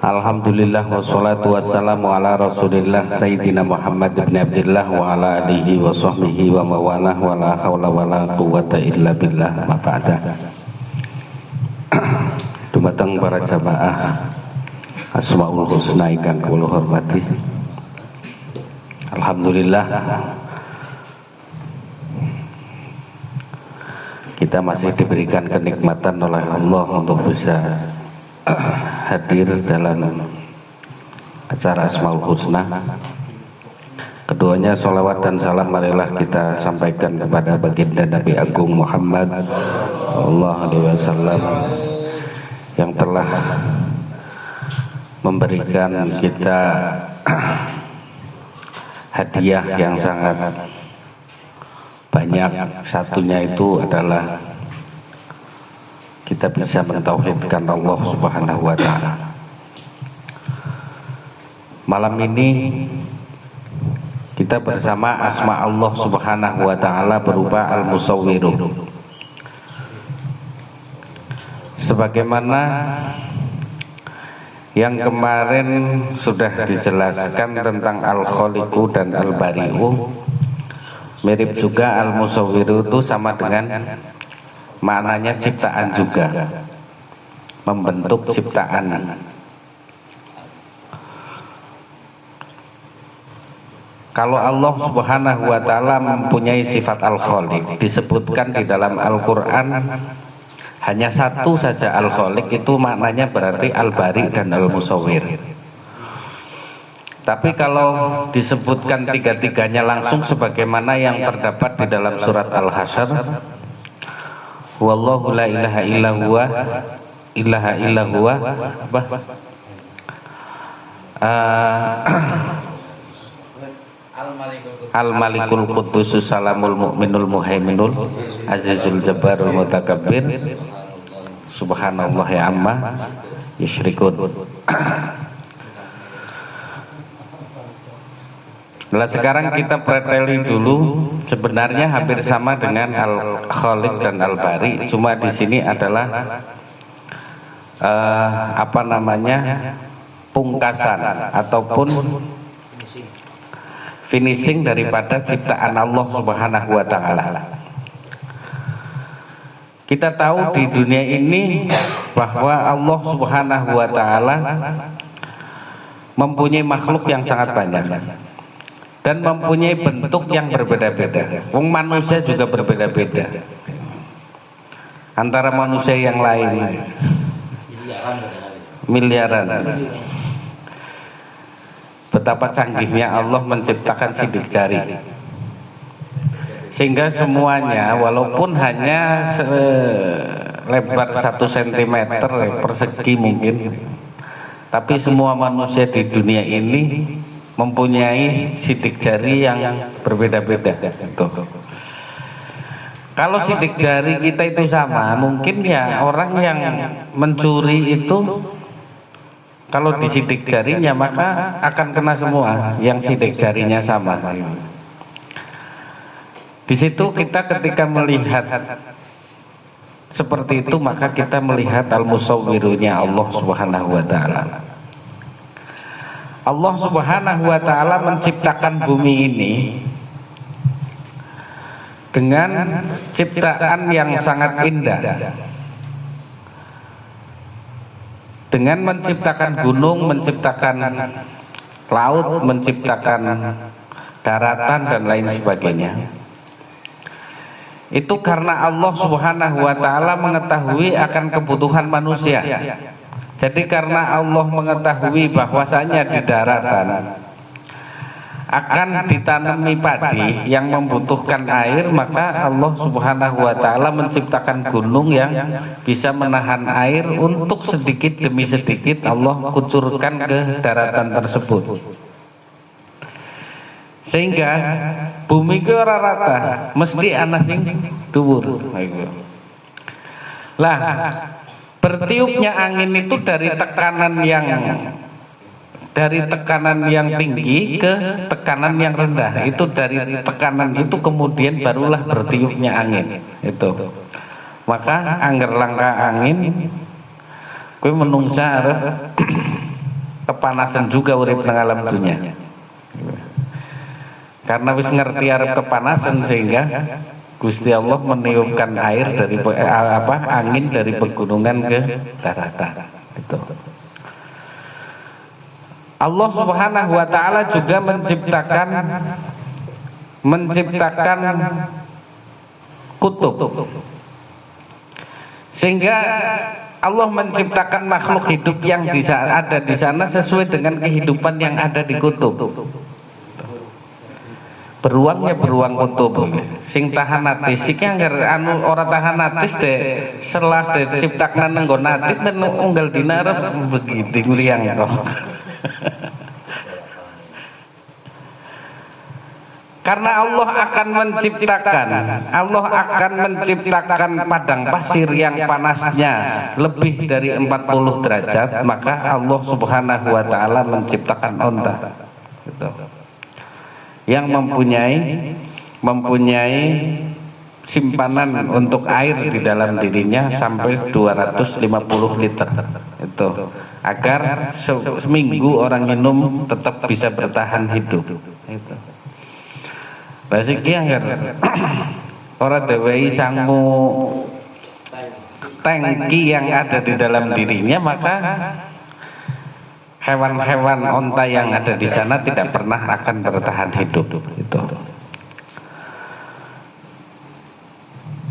Alhamdulillah wassalatu wassalamu ala rasulillah Sayyidina Muhammad ibn Abdillah wa ala alihi wa sahbihi wa mawalah wa la hawla wa la quwwata illa billah ma ba'da. Dumateng para jamaah Asmaul Husna ingkang kula hormati. Alhamdulillah kita masih diberikan kenikmatan oleh Allah untuk bisa hadir dalam acara Asmaul Husna. Keduanya sholawat dan salam marilah kita sampaikan kepada baginda Nabi Agung Muhammad sallallahu alaihi wasallam yang telah memberikan kita hadiah yang sangat banyak. Satunya itu adalah kita bisa mentauhidkan Allah Subhanahu wa ta'ala. Malam ini kita bersama asma Allah Subhanahu wa ta'ala berupa Al-Musawwiru. Sebagaimana yang kemarin sudah dijelaskan tentang Al-Khaliqu dan Al-Bari'u, mirip juga Al-Musawwiru itu sama dengan maknanya ciptaan juga, membentuk ciptaan. Kalau Allah Subhanahu wa ta'ala mempunyai sifat Al-Khaliq, disebutkan di dalam Al-Quran hanya satu saja Al-Khaliq, itu maknanya berarti Al-Bari dan Al-Musawwir. Tapi kalau disebutkan tiga-tiganya langsung sebagaimana yang terdapat di dalam surat Al-Hasyr, wallahu la ilaha illa huwa Al-Malikul Quddus Salamul Mu'minul Muhaiminul Azizul Jabbarul Mutakabbir Subhanallah ya amma yusyrikun. Nah, sekarang kita preteli dulu. Sebenarnya hampir sama dengan Al-Khaliq dan Al-Bari, cuma di sini adalah pungkasan ataupun finishing daripada ciptaan Allah Subhanahu wa ta'ala. Kita tahu di dunia ini bahwa Allah Subhanahu wa ta'ala mempunyai makhluk yang sangat banyak dan mempunyai bentuk yang berbeda-beda. Wong manusia juga berbeda-beda antara manusia yang lain, miliaran. Betapa canggihnya Allah menciptakan sidik jari, sehingga semuanya walaupun hanya lebar 1 cm persegi mungkin, tapi semua manusia di dunia ini mempunyai sidik jari yang berbeda-beda. Kalau sidik jari kita itu sama, mungkin ya orang yang mencuri itu kalau di sidik jarinya maka akan kena semua yang sidik jarinya sama. Di situ kita ketika melihat seperti itu maka kita melihat Al-Musawwirunya Allah Subhanahu wa ta'ala. Allah Subhanahu wa ta'ala menciptakan bumi ini dengan ciptaan yang sangat indah, dengan menciptakan gunung, menciptakan laut, menciptakan daratan dan lain sebagainya. Itu karena Allah Subhanahu wa ta'ala mengetahui akan kebutuhan manusia. Jadi karena Allah mengetahui bahwasanya di daratan akan ditanami padi yang membutuhkan air, maka Allah Subhanahu wa ta'ala menciptakan gunung yang bisa menahan air untuk sedikit demi sedikit Allah kucurkan ke daratan tersebut. Sehingga bumi ke ora rata, mesti ana sing dhuwur. Lah, bertiupnya angin itu dari tekanan yang tinggi ke tekanan yang rendah. Itu dari tekanan itu kemudian barulah bertiupnya angin. Itu. Maka angger langka angin, kowe menungsa arep kepanasan juga urip nang alam dunia. Karena wis ngerti arep kepanasan sehingga Gusti Allah meniupkan air dari angin dari pegunungan ke daratan. Itu. Allah Subhanahu wa taala juga menciptakan kutub. Sehingga Allah menciptakan makhluk hidup yang ada di sana sesuai dengan kehidupan yang ada di kutub. Beruang kutub. Sing tahan atis, sing anu ora tahan atis de selah de ciptakan nenggon atis dan unggal dina begitu ngriang kok. Karena Allah akan menciptakan padang pasir yang panasnya lebih dari 40 derajat, maka Allah Subhanahu wa taala menciptakan onta. Gitu. Yang mempunyai simpanan untuk air di dalam dirinya sampai 250 liter. Itu agar seminggu orang minum tetap bisa bertahan hidup. Itu. Basic yang orang dewei sangu tangki yang ada di dalam dirinya, maka hewan-hewan onta yang ada di sana tidak pernah akan bertahan hidup. Itu.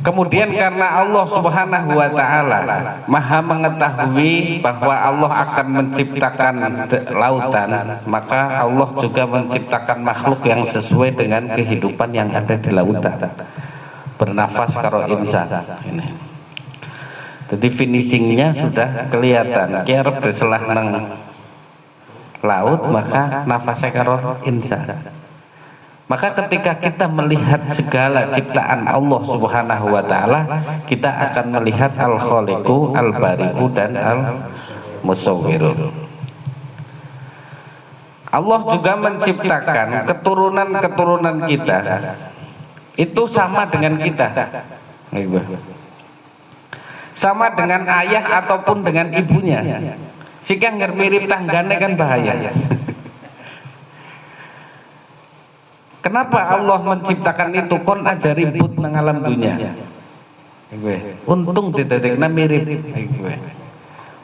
Kemudian karena Allah Subhanahu wa taala Maha mengetahui bahwa Allah akan menciptakan lautan, maka Allah juga menciptakan makhluk yang sesuai dengan kehidupan yang ada di lautan. Bernafas karo insan. Ini. Jadi finishingnya sudah kelihatan. Ki arep diselah nang laut, maka nafasnya karo insan. Maka ketika kita melihat segala ciptaan Allah Subhanahu wa taala, kita akan melihat Al-Khaliqu, Al-Bari'u dan Al-Musawwiru. Allah juga menciptakan keturunan-keturunan kita itu sama dengan kita. Sama dengan ayah ataupun dengan ibunya. Sehingga mirip tanggane kan bahaya. Kenapa Allah menciptakan itu? Kon aja ribut nang alam dunia. Untung didadekna mirip.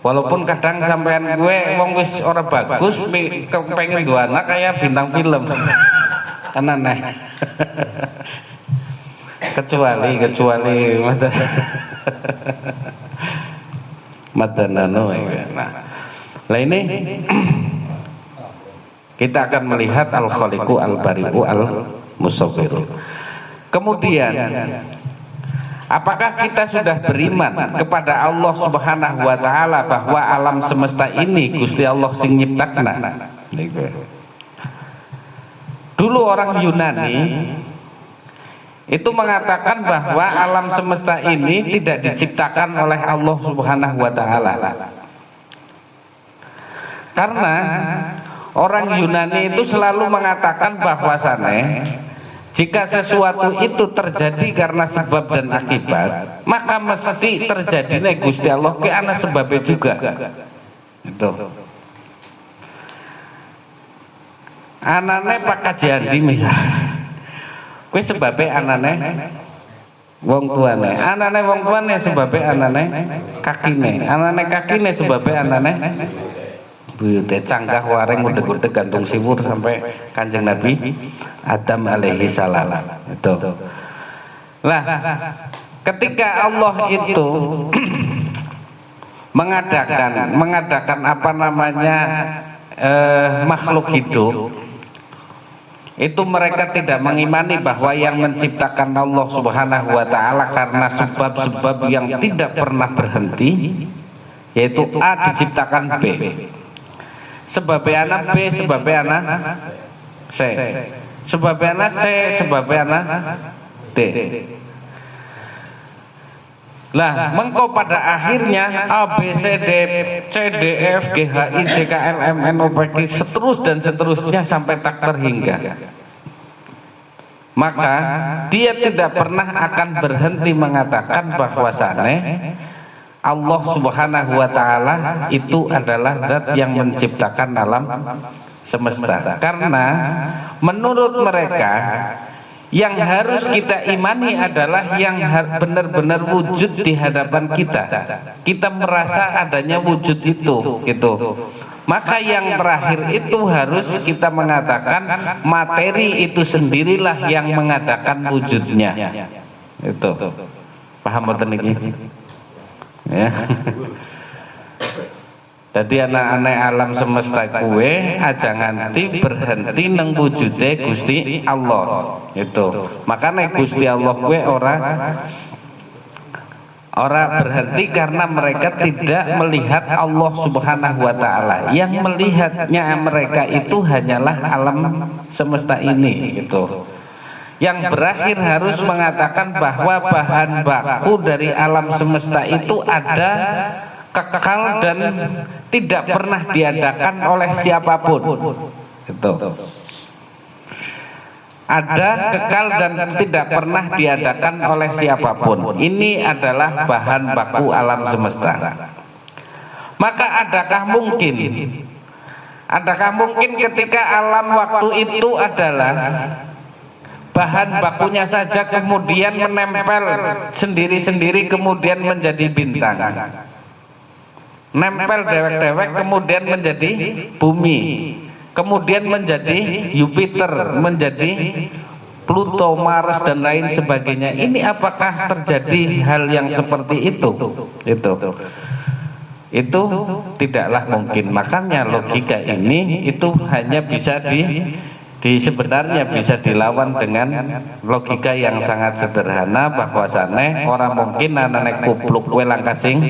Walaupun kadang sampean gue wong wis ora bagus, pengen dua anak kayak bintang film. Kan aneh. kecuali madanano. Nah ini kita akan melihat Al-Khaliqu, Al-Bari'u, Al-Musawwiru. Kemudian apakah kita sudah beriman kepada Allah Subhanahu wa taala bahwa alam semesta ini Gusti Allah sing nyiptakna? Dulu orang Yunani itu mengatakan bahwa alam semesta ini tidak diciptakan oleh Allah Subhanahu wa taala. Karena orang Yunani itu selalu mengatakan bahwasannya jika sesuatu itu terjadi karena sebab dan akibat, maka mesti terjadinya Gusti Allah ke ana sebabnya juga. Itu. Anane Pak Kajandi misal. Kuwi sebabnya anane wong tuane. Anane wong tuane sebabnya anane kakine. Anane kakine sebabnya anane buyute canggah wareng udeg-udeg gantung siwur sampai Kanjeng Nabi Adam alaihi salam. Itu. Lah, ketika Allah itu mengadakan apa namanya makhluk hidup, itu mereka tidak mengimani bahwa yang menciptakan Allah Subhanahu wa taala karena sebab-sebab yang tidak pernah berhenti, yaitu A diciptakan B. Sebabnya anak B, sebabnya anak C, sebabnya anak C, sebabnya anak D. Lah, mengko pada akhirnya A, B, C, D, C, D, F, G, H, I, J, K, L, M, N, O, P, Q, seterus dan seterusnya sampai tak terhingga. Maka dia tidak pernah akan berhenti mengatakan bahwasannya Allah Subhanahu wa taala itu adalah zat yang menciptakan alam semesta. Karena menurut mereka yang harus kita imani adalah yang benar-benar wujud di hadapan kita. Kita merasa adanya wujud itu, gitu. Maka yang terakhir itu harus kita mengatakan materi itu sendirilah yang mengadakan wujudnya. Itu. Paham mboten niki? Ya. Jadi anak-anak alam semesta kuwe aja nganti berhenti nang wujude Gusti Allah. Itu. Makanya Gusti Allah kuwe ora berhenti karena mereka tidak melihat Allah Subhanahu wa taala. Yang melihatnya mereka itu hanyalah alam semesta ini, gitu. Yang berakhir harus mengatakan bahwa bahan baku dari alam semesta itu ada, kekal dan tidak pernah diadakan oleh siapapun. Itu. Ada, kekal dan tidak pernah diadakan oleh siapapun. Ini adalah bahan baku alam semesta. Maka adakah mungkin ketika alam waktu itu adalah bahan bakunya saja kemudian menempel sendiri-sendiri kemudian menjadi bintang, nempel dewek-dewek kemudian menjadi bumi, kemudian menjadi Jupiter, menjadi Pluto, Mars dan lain sebagainya. Ini apakah terjadi hal yang seperti itu? Itu tidaklah mungkin. Makanya logika ini itu hanya bisa sebenarnya bisa dilawan dengan logika yang sangat sederhana, bahwasannya orang mungkin anane kupluk kowe langkasing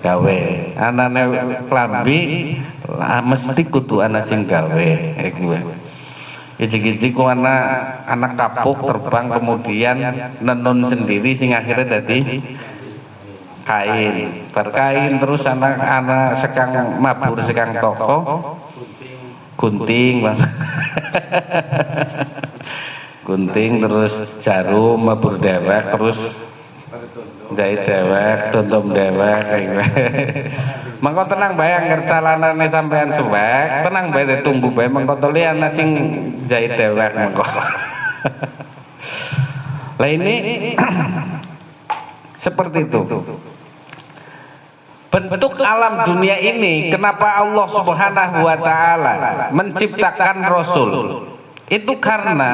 gawe, anane klambi mesti kudu ana sing gawe. Iji-iji ku anak kapuk terbang kemudian nenun sendiri sing akhirnya dadi kain, berkain terus anak sekang mabur sekang toko gunting bang. Gunting terus jarum mabur dewek terus jahit dewek tuntum dewek mengko tenang bae angger calanane sampean suwek tenang bae tunggu bae mengko toli ana sing jahit dewek mengko. Lah ini seperti itu bentuk alam dunia ini. Kenapa Allah Subhanahu wa taala menciptakan Rasul? Itu karena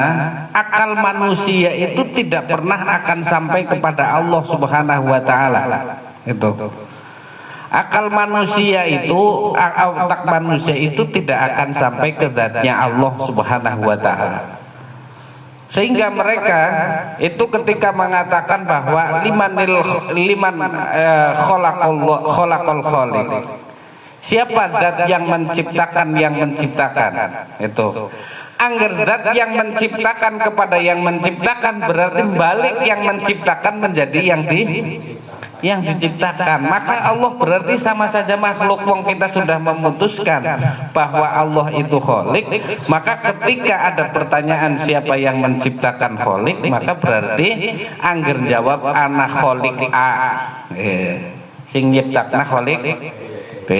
akal manusia itu tidak pernah akan sampai kepada Allah Subhanahu wa taala. Itu. Akal manusia itu, otak manusia itu tidak akan sampai ke zatnya Allah Subhanahu wa taala. Sehingga mereka itu ketika mengatakan bahwa khalaqal khaliq, siapa zat yang menciptakan itu. Angger zat yang menciptakan kepada yang menciptakan berarti balik yang menciptakan menjadi yang diciptakan. Maka Allah berarti sama saja makhluk. Wong kita sudah memutuskan bahwa Allah itu khalik, maka ketika ada pertanyaan siapa yang menciptakan khalik, maka berarti angger jawab ana khalik A, sing nyiptakna khalik B,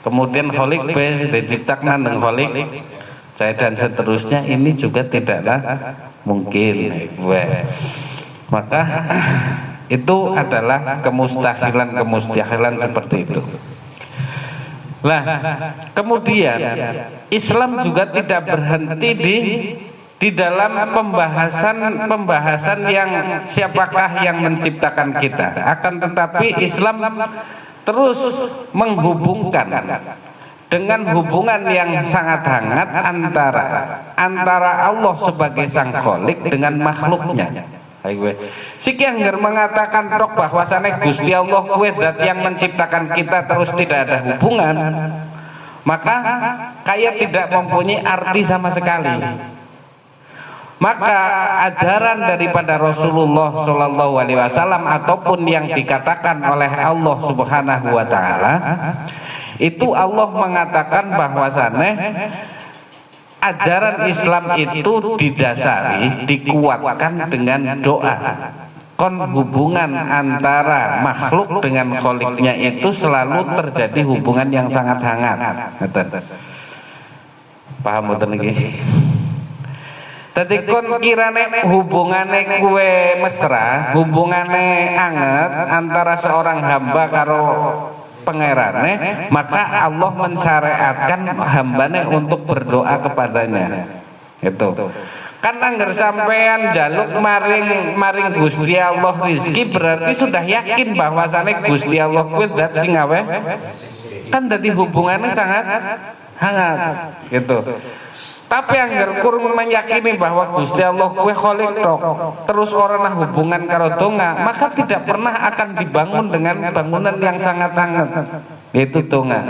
kemudian khalik B diciptakna nang khalik C dan seterusnya. Ini juga tidaklah mungkin. Maka itu adalah kemustahilan seperti itu. Nah, kemudian Islam juga tidak berhenti di dalam pembahasan yang siapakah yang menciptakan kita. Akan tetapi Islam terus menghubungkan dengan hubungan yang sangat hangat antara Allah sebagai sang khalik dengan makhluknya. Siki angger mengatakan tok bahwasane Gusti Allah kuwi zat yang menciptakan kita terus tidak ada hubungan, maka kayak tidak mempunyai arti sama sekali. Maka ajaran daripada Rasulullah Shallallahu Alaihi Wasallam ataupun yang dikatakan oleh Allah Subhanahu Wa Taala itu Allah mengatakan bahwasane ajaran Islam itu didasari, dikuatkan dengan doa. kon hubungan antara makhluk dengan kholiknya itu selalu terjadi hubungan yang sangat hangat. Paham mboten iki? Dadi kon kirane hubungane kue mesra, hubungane anget antara seorang hamba karo pangerane, maka Allah mensyariatkan hambane untuk berdoa kepadanya. Itu. Kan angger sampean jaluk maring Gusti Allah rizki, berarti sudah yakin bahwasane Gusti Allah kuwi zat sing awe. Kan dadi hubungannya sangat hangat gitu. Tapi angger kurang meyakini bahwa Gusti Allah kuwi Khalik tok, terus orang hubungan karo donga, maka tidak pernah akan dibangun dengan bangunan yang sangat hangat. Itu donga.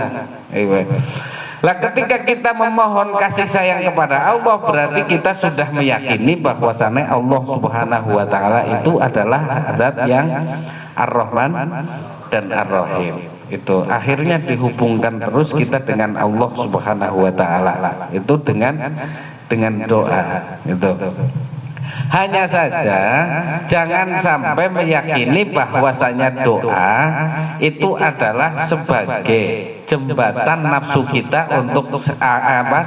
Lah ketika kita memohon kasih sayang kepada Allah, berarti kita sudah meyakini bahwasannya Allah Subhanahu wa taala itu adalah zat yang Ar-Rahman dan Ar-Rahim. Itu akhirnya dihubungkan terus kita dengan Allah Subhanahu wa taala. Itu dengan doa itu. Hanya saja jangan sampai meyakini bahwasanya doa itu adalah sebagai jembatan nafsu kita untuk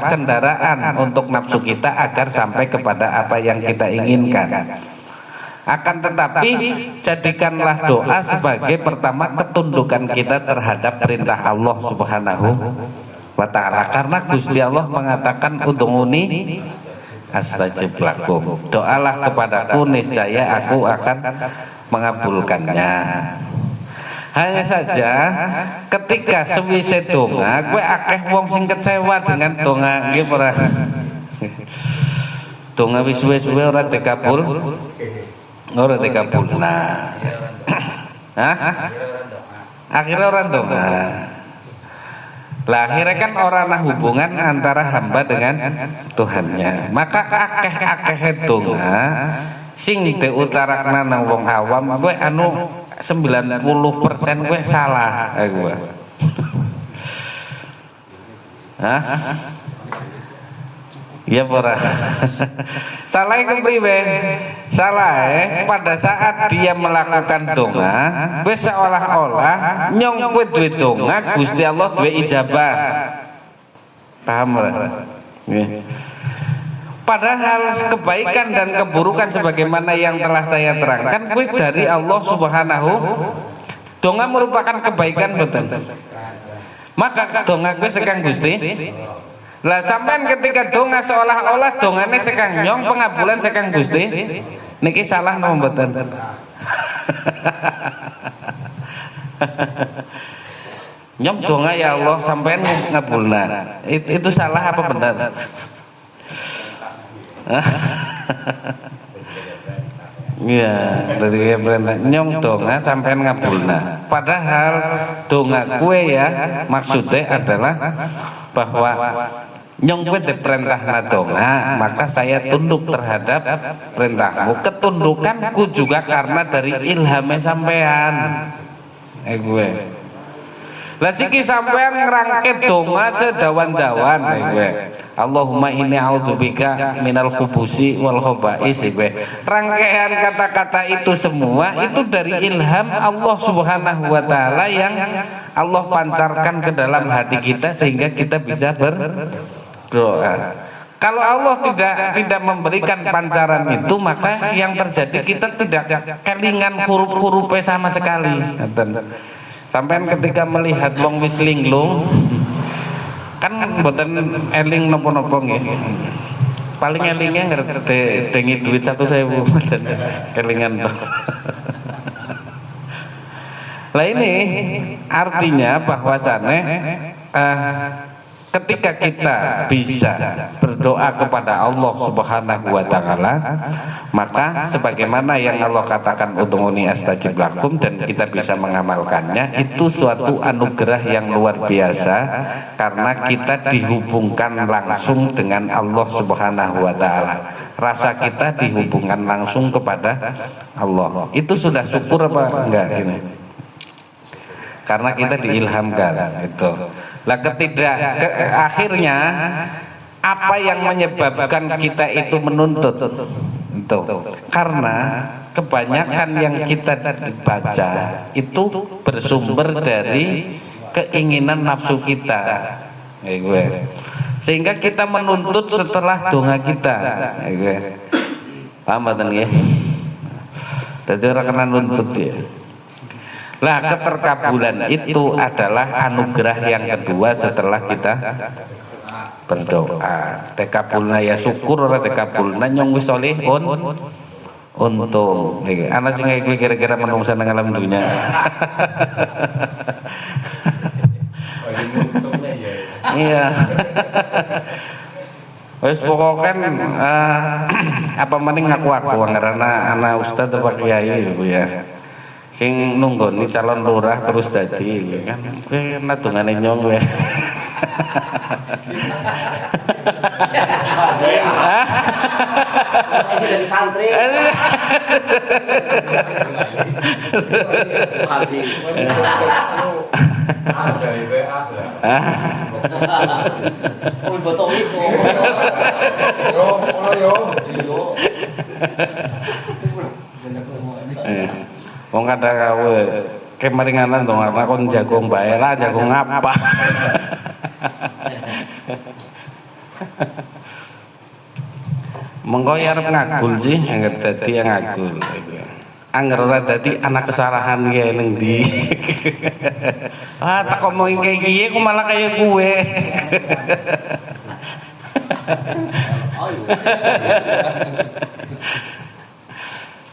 kendaraan untuk nafsu kita agar sampai kepada apa yang kita inginkan. Akan tetapi jadikanlah doa sebagai pertama ketundukan kita terhadap perintah Allah Subhanahu wa taala, karena Gusti Allah mengatakan ud'uni astajib lakum, doalah kepadaku niscaya aku akan mengabulkannya. Hanya saja ketika sewise donga kowe akeh wong sing kecewa dengan donga nggih ora. Donga wis suwe-suwe ora dikabul. Ora dikabul. Nah. Hah? Akhirnya orang donga. Lah akhirnya kan orang hubungan antara hamba dengan Tuhannya. Maka akeh-akeh donga sing diutarakna nang wong awam kowe anu 90% kowe salah kowe. Hah? Iya pora. Salah kepriwe? Salah pada saat dia melakukan donga, wis seolah-olah nyong kowe duwe donga, Gusti Allah duwe ijabah. Paham ora? Nggih. Padahal kebaikan dan keburukan sebagaimana yang telah saya terangkan kuwi dari Allah Subhanahu. Donga merupakan kebaikan betul. Maka donga kuwi sekang Gusti. Lah sampean ketika donga seolah-olah dongane sekang nyong, pengabulan sekang Gusti. Niki salah napa mboten? Nyong donga ya Allah sampean ngabulna. Itu salah apa benar? Iya, dari perintah nyong donga sampean ngabulna. Padahal donga kue ya maksudnya adalah bahwa nyong kowe diperintahna donga, maka saya tunduk terhadap perintahmu. Ketundukanku juga karena dari ilhame sampean. Gue. Lah siki sampean ngrangket donga sedawan-dawan gue. Allahumma inni a'udzubika minal khubusi wal khaba'is gue. Rangkaian kata-kata itu semua itu dari ilham Allah Subhanahu wa taala yang Allah pancarkan ke dalam hati kita sehingga kita bisa berdoa. Kalau Allah tidak memberikan pancaran itu, maka yang terjadi kita tidak kelingan huruf-hurufnya sama sekali. Sampai ketika melihat wong wis linglung, kan mboten eling napa-napa nggih. Paling elingnya ngerti dengi duit 1.000 mboten kelingan. Lah ini artinya bahwasannya ketika kita bisa berdoa kepada Allah Subhanahu wa taala, maka sebagaimana yang Allah katakan ud'uni astajib lakum dan kita bisa mengamalkannya, itu suatu anugerah yang luar biasa karena kita dihubungkan langsung dengan Allah Subhanahu wa taala. Rasa kita dihubungkan langsung kepada Allah. Itu sudah syukur apa enggak ini? Karena kita diilhamkan itu. Lah akhirnya apa yang menyebabkan kita itu menuntut itu karena kebanyakan yang kita baca itu bersumber dari keinginan nafsu kita, sehingga kita menuntut setelah donga kita, paham betul ya? Jadi orang kena nuntut ya. Lah keterkabulan itu adalah anugerah yang kedua setelah kita berdoa. Tekabulna ya syukur, ora tekabulna nyong wis solihun untung. Ana sing iki kira-kira menungsa nang alam dunya. Iya. Wis pokoken apa maning ngaku-aku ngarana ana ustaz apa kiai ya. Sing nunggoni calon lurah terus dadi kan kowe nadungane nyong ya. Masih dari santri. Hati. Botol itu. Yo. Wong kada kawe kemaringanan dong karena kon jagung bae lah jagung apa. Mengko ya arep ngagul sih angger dadi ngagul. Angger ora dadi anak kesalahan kae ning ndi. Tak ngomongin kayak gini aku malah kayak gue.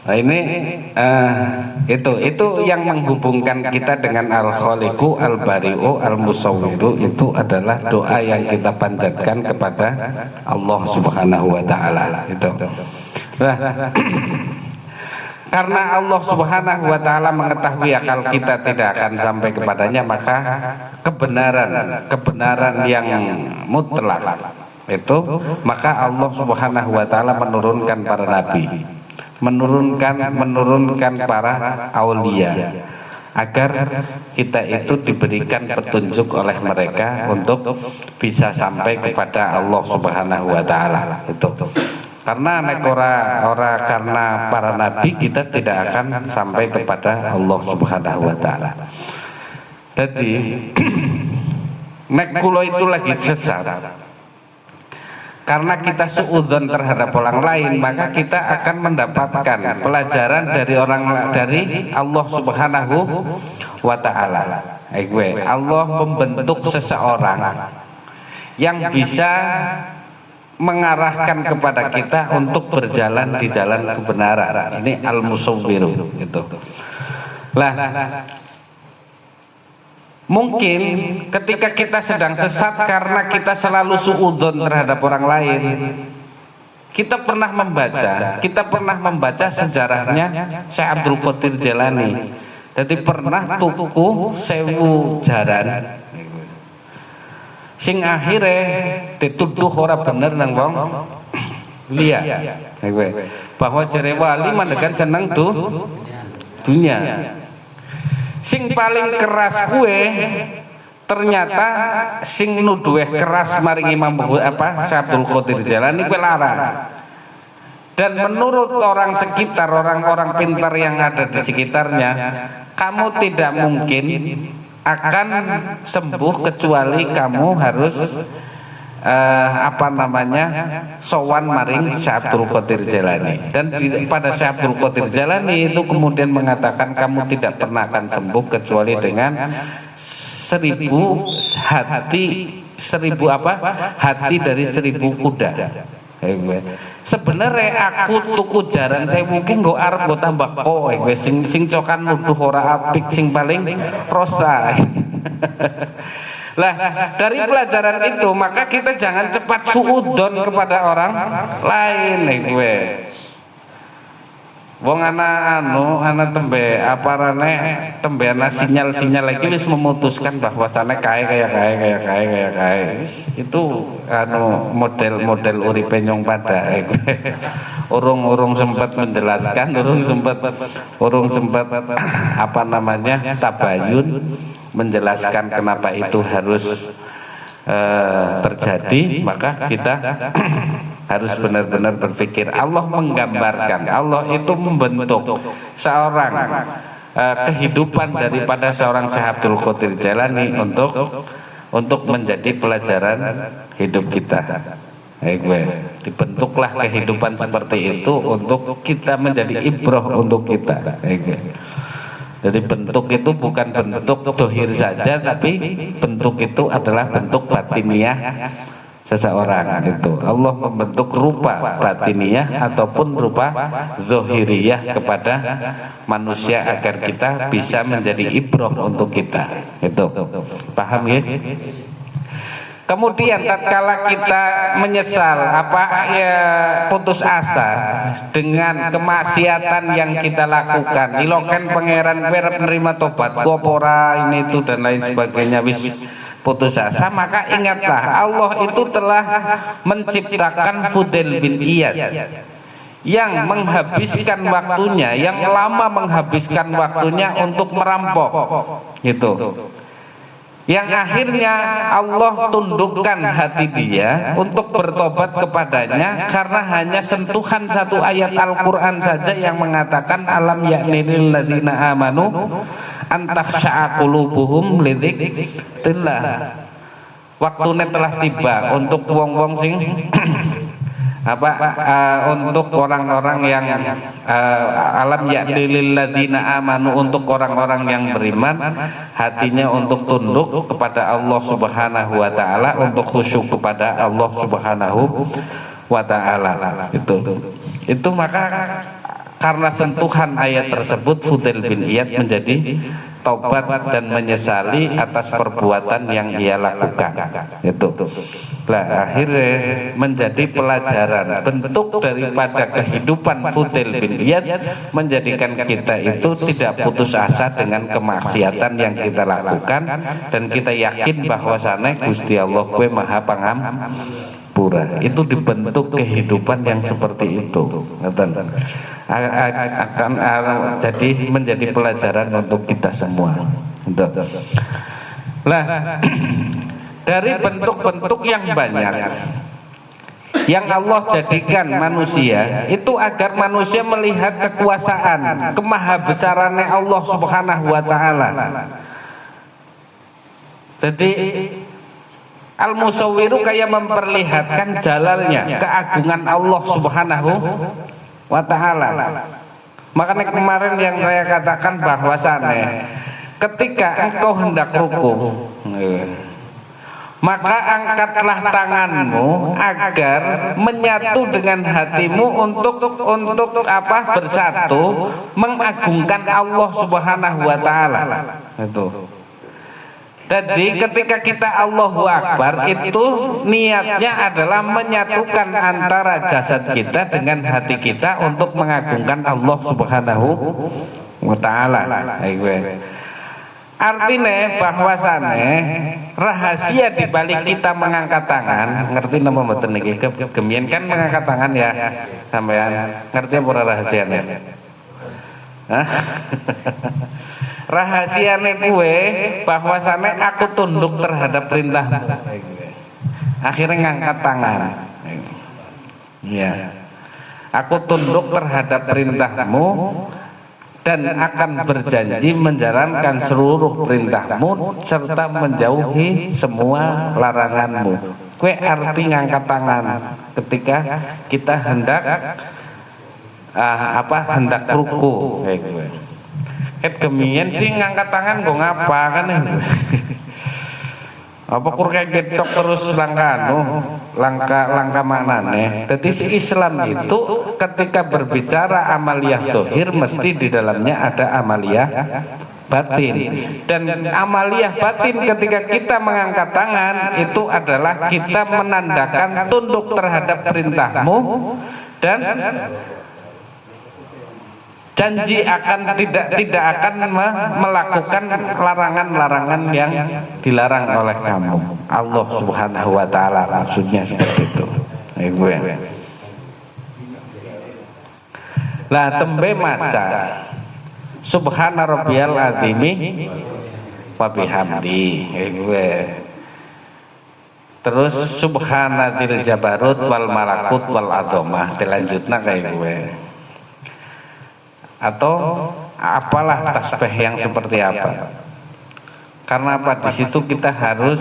Nah ini itu yang menghubungkan kita dengan Al-Khaliqu, Al-Bari'u, Al-Musawwiru, itu adalah doa yang kita panjatkan kepada Allah Subhanahu wa taala itu. Nah, karena Allah Subhanahu wa taala mengetahui akal kita tidak akan sampai kepadanya, maka kebenaran yang mutlak itu, maka Allah Subhanahu wa taala menurunkan para nabi, menurunkan para aulia, agar kita itu diberikan petunjuk oleh mereka untuk bisa sampai kepada Allah Subhanahu wa taala itu. Karena nek ora karena para nabi kita tidak akan sampai kepada Allah Subhanahu wa taala. Jadi nek kula itu lagi sesat, karena kita suudzon terhadap orang lain, maka kita akan mendapatkan pelajaran dari Allah Subhanahu wa taala. Allah membentuk seseorang yang bisa mengarahkan kepada kita untuk berjalan di jalan kebenaran. Ini al-musawwiru itu. Lah, mungkin ketika kita sedang sesat karena kita selalu suudzon terhadap orang lain, kita pernah membaca sejarahnya Syekh Abdul Qadir Jailani. Jadi pernah tuku 1000 jaran sing akhirnya dituduh ora bener nang wong liya, bahwa jere wali mandekan seneng dunia. Sing paling keras kue ternyata sing nuduh keras maring Imam Syekh Abdul Qadir Jailani kue larang. Dan menurut orang sekitar, orang-orang pintar yang ada di sekitarnya, kamu tidak mungkin akan sembuh kecuali kamu harus sowan maring Syekh Abdul Qadir Jailani. Dan pada Syekh Abdul Qadir Jailani itu kemudian mengatakan kamu tidak pernah akan sembuh kecuali dengan 1000 hati dari 1000 kuda. Sebenarnya aku tuku jaran saya mungkin go arep go tambah kowe sing cokan nuduh ora apik, sing paling rosa. Lah, dari pelajaran itu maka kita jangan cepat suudzon kepada orang lain kowe. Wong ana tembe ana sinyal lagi wis memutuskan bahwasane kae itu model uripe nyong pada urung sempat menjelaskan, urung sempat tabayun menjelaskan kenapa itu harus terjadi, maka kita Harus benar-benar berpikir. Allah menggambarkan, Allah itu membentuk seorang kehidupan daripada seorang Syekh Abdul Qadir Jailani untuk menjadi pelajaran hidup kita. Dibentuklah kehidupan seperti itu untuk kita menjadi ibrah untuk kita. Jadi bentuk itu bukan bentuk dohir saja, tapi bentuk itu adalah bentuk batiniah seseorang. Itu Allah membentuk rupa batiniah ataupun rupa zohiriyah kepada manusia agar kita bisa menjadi ibrah untuk kita. Itu paham ya? Kemudian tatkala kita menyesal putus asa dengan kemaksiatan yang kita lakukan, ilokan pangeran berep nerima tobat gopora ini itu dan lain sebagainya, wis putus asa, maka ingatlah Allah itu telah menciptakan Fudail bin Iyad yang menghabiskan waktunya, yang lama menghabiskan waktunya untuk merampok gitu. Yang akhirnya Allah tundukkan hati dia untuk bertobat kepadanya karena hanya sentuhan satu ayat Al-Quran saja yang mengatakan alam ya'nil ladzina amanu antakhsha'a qulubuhum lidzikrillah. Waktunya telah tiba untuk wong-wong sing untuk orang-orang yang alam ya'nil ladzina amanu, untuk orang-orang yang beriman hatinya untuk tunduk kepada Allah Subhanahu wa taala, untuk khusyuk kepada Allah Subhanahu wa taala. Itu maka karena sentuhan ayat tersebut Fudail bin Iyad menjadi taubat dan menyesali atas perbuatan yang ia lakukan. Itu. Lah akhirnya menjadi pelajaran, bentuk daripada kehidupan Fudail bin Iyad menjadikan kita itu tidak putus asa dengan kemaksiatan yang kita lakukan, dan kita yakin bahwasannya Gusti Allah kuwi Maha Pangampura. Itu dibentuk kehidupan yang seperti itu. Akan jadi menjadi pelajaran untuk kita semua. Lah dari bentuk-bentuk yang banyak yang Allah jadikan manusia itu agar manusia melihat kekuasaan, kemahabesarannya Allah Subhanahu wa taala. Jadi Al-Musawwiru kayak memperlihatkan jalalnya, keagungan Allah Subhanahu wa ta'ala. Makanya kemarin yang saya katakan bahwasannya ketika engkau hendak ruku, maka angkatlah tanganmu agar menyatu dengan hatimu untuk bersatu mengagungkan Allah Subhanahu wa taala. Itu. Jadi ketika kita Allahu Akbar itu niatnya adalah menyatukan antara jasad kita dengan hati kita untuk mengagungkan Allah Subhanahu wa taala. Artinya bahwasannya rahasia di balik kita mengangkat tangan, ngerti nama mboten niki? Gemien kan mengangkat tangan ya, sampean ngerti apa rahasianya? Hah? Rahasiane kuwe bahwasannya aku tunduk terhadap perintahmu. Akhirnya ngangkat tangan. Ya. Aku tunduk terhadap perintahmu dan akan berjanji menjalankan seluruh perintahmu serta menjauhi semua laranganmu. Kue arti ngangkat tangan ketika kita hendak hendak ruku. Kemien sih ngangkat tangan gue ngapa kan ya? Apa kurang gedok terus langkah manane. Jadi si Islam itu ketika berbicara amaliyah dohir mesti di dalamnya ada amaliyah batin, dan amaliyah batin ketika kita mengangkat tangan itu adalah kita menandakan tunduk terhadap perintahmu dan janji akan tidak akan melakukan larangan-larangan yang dilarang oleh kamu. Allah Subhanahu wa taala maksudnya seperti itu. Lah tembe maca Subhana rabbiyal azimi wa bihamdi. Terus subhanadzil jabarut wal malakut wal azamah, dilanjutna kayak gue. Atau apalah tasbih yang seperti apa. Karena apa? Di situ kita harus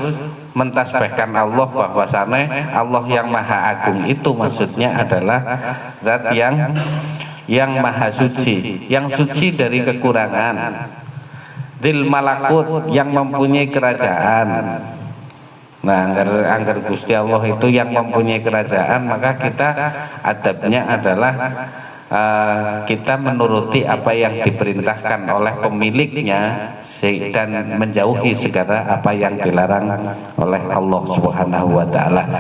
mentasbihkan Allah, bahwasanya Allah yang maha agung itu maksudnya adalah zat yang maha suci, yang suci dari kekurangan. Dzil malakut, yang mempunyai kerajaan. Nah, anggar Gusti Allah itu yang mempunyai kerajaan, maka kita adabnya adalah kita menuruti apa yang diperintahkan oleh pemiliknya dan menjauhi segala apa yang dilarang oleh Allah Subhanahu wa taala.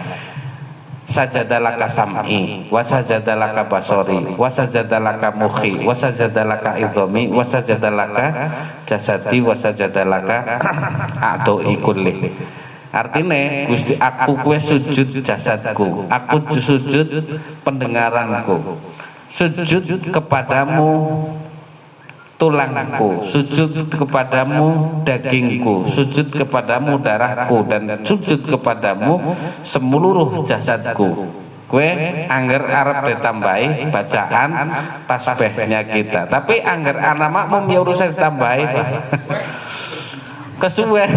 Sajadalaka sam'i wa sajadalaka basori wa sajadalaka mukhi wa sajadalaka izami wa sajadalaka jasadi wa sajadalaka a'dha'i kulli. Artinya Gusti, aku kue sujud jasadku, aku sujud pendengaranku, sujud kepadamu tulangku, sujud kepadamu dagingku, sujud kepadamu darahku, dan sujud kepadamu seluruh jasadku. Kue angger arep ditambahi bacaan tasbihnya kita, tapi angger anak makmum ya urusan ditambahi kesuwe.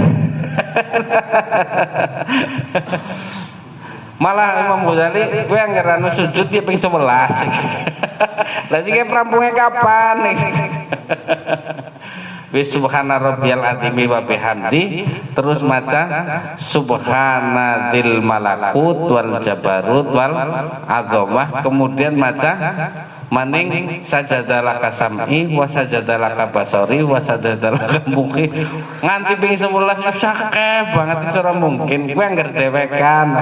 Malah Imam Ghazali gue anggar anu sujud dia ping 11. Lah sing rampungnya kapan nih? Wis subhana rabbiyal azimi wa bihamdi, terus maca subhanadzil malakut wal jabarut wal azamah, kemudian maca maning sajadalaka sam'i wa sajadalaka basori wa sajadalaka mukhi, nganti ping 11 wis akeh banget iso ora mungkin kuwi anggar dewekan.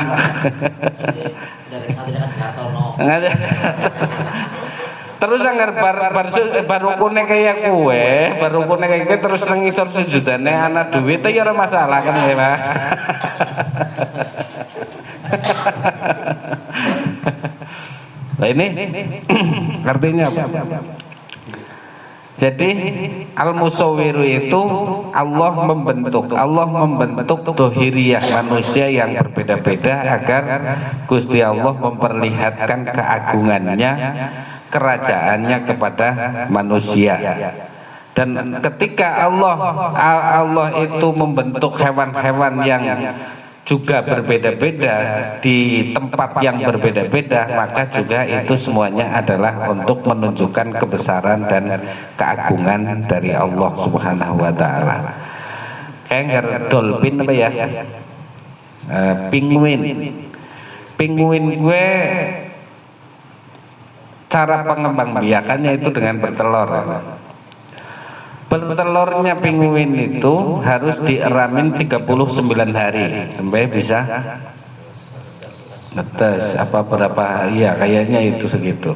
Terus anggar bar rukune kaya kue, terus nang ngisor sujudane ana duwite ya ora masalah kan ya, Pak. Nah ini artinya apa? Jadi al-musawwiru itu Allah membentuk dohiriyah manusia yang berbeda-beda agar Gusti Allah memperlihatkan keagungannya, kerajaannya kepada manusia. Dan ketika Allah itu membentuk hewan-hewan yang juga berbeda-beda di tempat yang berbeda-beda, maka juga itu semuanya adalah untuk menunjukkan kebesaran dan keagungan dari Allah Subhanahu wa taala. Kayak dolphin apa ya? Penguin gue cara pengembangbiakannya itu dengan bertelur. Bertelurnya penguin itu harus dieramin 39 hari sampai bisa netes apa berapa, iya kayaknya itu segitu.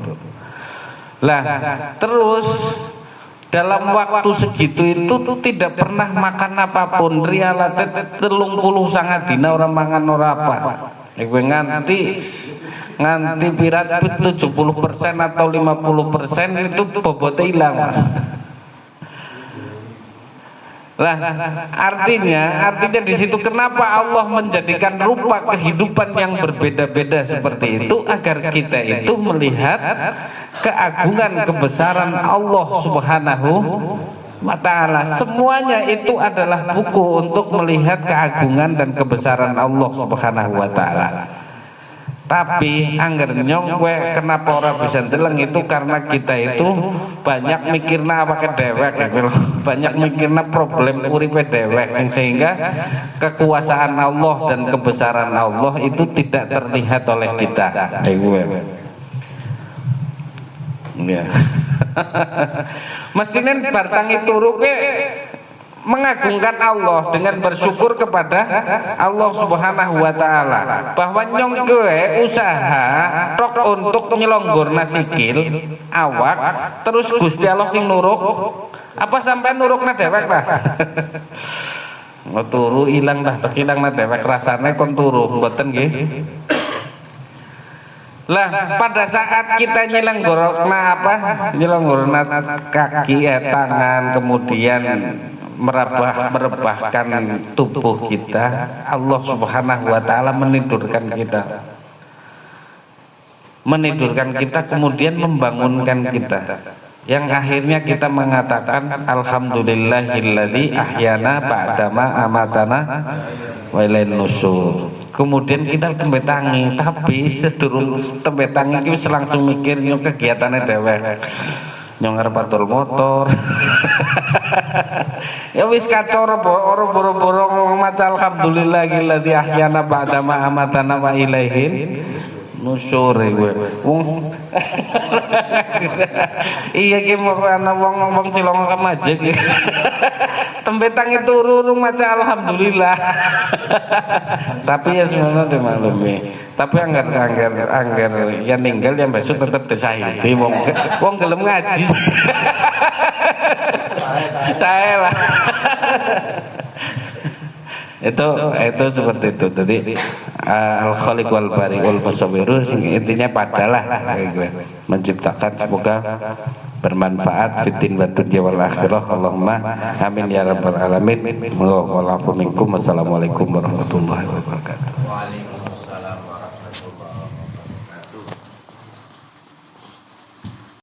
Lah terus dalam waktu segitu itu tidak pernah makan apapun, rialate 30 sangat dina orang mangan ora apa. Gue nganti pirat 70% atau 50% itu bobotnya hilang. Lah artinya di situ kenapa Allah menjadikan rupa kehidupan yang berbeda-beda seperti itu, agar kita itu melihat keagungan kebesaran Allah Subhanahu wa taala. Semuanya itu adalah buku untuk melihat keagungan dan kebesaran Allah Subhanahu wa taala. Tapi angger nyong gue kenapa orang bisa deleng itu karena kita itu banyak mikirna apa kedewek gitu loh. Banyak mikirna problem uripe dewek sehingga kekuasaan Allah dan kebesaran Allah itu tidak terlihat oleh kita. Gue. Ya. Mestinya bartangi turu ke mengagungkan Allah dengan bersyukur kepada Allah Subhanahu wa taala, bahwa nyong gue usaha tok untuk nyelonggorna sikil awak, terus Gusti Allah sing nuruk apa sampai nurukna dewek lah. Turu ilang dah, hilangna dewek rasane kon turu mboten nggih. Lah pada saat kita nyelonggorna kaki tangan, kemudian merebahkan tubuh kita, Allah Subhanahu wa taala menidurkan kita kemudian membangunkan kita, yang akhirnya kita mengatakan alhamdulillahilladzi ahyana ba'dama amatana wa ilain nusur. Kemudian kita tembe tangi, tapi sedurung tembe tangi iki langsung mikir yo kegiatane dhewek. Nyong arep atur motor. Ya wis kacau ora boro-boro ngomong maca alhamdulillahilladzi ahyana ba'dama amatana wa ilaihin nusur kowe. Wong iya ki mau ana wong cilong kemajek. Tembe tangi turu maca alhamdulillah. Tapi ya semono dimaklumi. Tapi angger yang ninggal yang besok tetap disahiti wong gelem ngaji. Saya lah. itu seperti itu. Jadi al khaliq wal bari wal musawwir intinya padalah menciptakan, semoga bermanfaat fitin wa dunya wal akhirah. Allahumma amin ya rabbal alamin. Wallahu minkum. Wassalamualaikum warahmatullahi wabarakatuh. Waalaikumsalam warahmatullahi wabarakatuh.